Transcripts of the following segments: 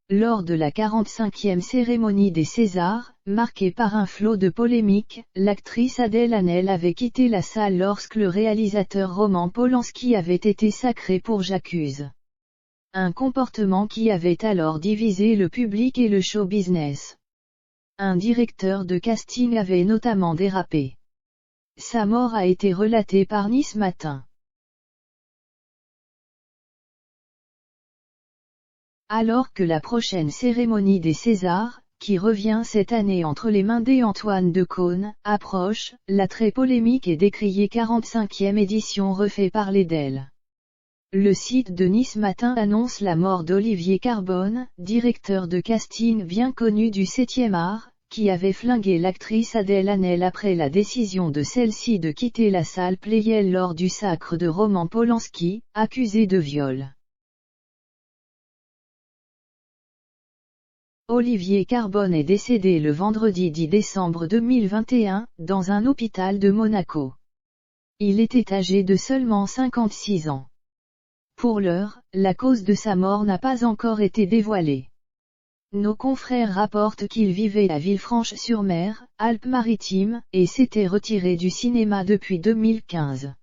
Lors de la 45e cérémonie des Césars, marquée par un flot de polémiques, l'actrice Adèle Haenel avait quitté la salle lorsque le réalisateur Roman Polanski avait été sacré pour J'accuse. Un comportement qui avait alors divisé le public et le show business. Un directeur de casting avait notamment dérapé. Sa mort a été relatée par Nice Matin. Alors que la prochaine cérémonie des Césars, qui revient cette année entre les mains d'Antoine Decaune, approche, la très polémique et décriée 45e édition refait parler d'elle. Le site de Nice Matin annonce la mort d'Olivier Carbone, directeur de casting bien connu du 7e art, qui avait flingué l'actrice Adèle Haenel après la décision de celle-ci de quitter la salle Pleyel lors du sacre de Roman Polanski, accusé de viol. Olivier Carbone est décédé le vendredi 10 décembre 2021, dans un hôpital de Monaco. Il était âgé de seulement 56 ans. Pour l'heure, la cause de sa mort n'a pas encore été dévoilée. Nos confrères rapportent qu'il vivait à Villefranche-sur-Mer, Alpes-Maritimes, et s'était retiré du cinéma depuis 2015.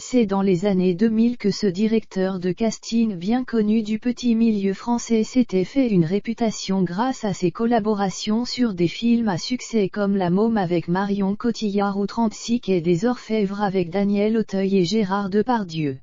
C'est dans les années 2000 que ce directeur de casting bien connu du petit milieu français s'était fait une réputation grâce à ses collaborations sur des films à succès comme La Môme avec Marion Cotillard ou 36 quai des Orfèvres avec Daniel Auteuil et Gérard Depardieu.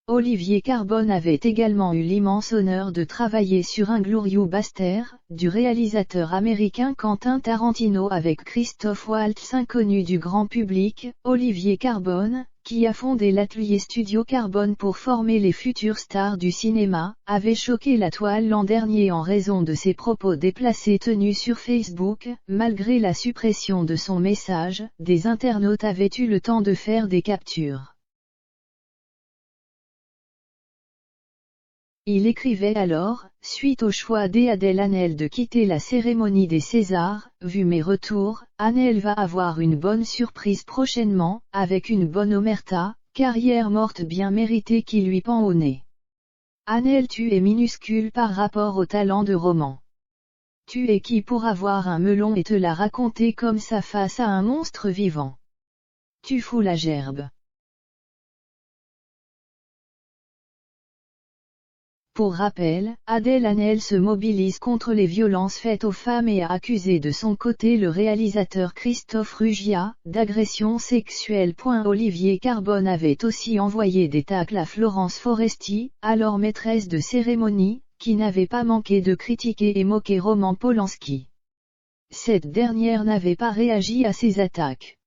Olivier Carbone avait également eu l'immense honneur de travailler sur Inglourious Basterds, du réalisateur américain Quentin Tarantino avec Christophe Waltz, inconnu du grand public. Olivier Carbone, qui a fondé l'atelier Studio Carbone pour former les futures stars du cinéma, avait choqué la toile l'an dernier en raison de ses propos déplacés tenus sur Facebook. Malgré la suppression de son message, des internautes avaient eu le temps de faire des captures. Il écrivait alors, suite au choix d'Adèle Haenel de quitter la cérémonie des Césars, vu mes retours, Haenel va avoir une bonne surprise prochainement, avec une bonne omerta, carrière morte bien méritée qui lui pend au nez. Haenel, tu es minuscule par rapport au talent de Roman. Tu es qui pour avoir un melon et te la raconter comme ça face à un monstre vivant? Tu fous la gerbe. Pour rappel, Adèle Haenel se mobilise contre les violences faites aux femmes et a accusé de son côté le réalisateur Christophe Ruggia, d'agression sexuelle. Olivier Carbone avait aussi envoyé des tacles à Florence Foresti, alors maîtresse de cérémonie, qui n'avait pas manqué de critiquer et moquer Roman Polanski. Cette dernière n'avait pas réagi à ces attaques.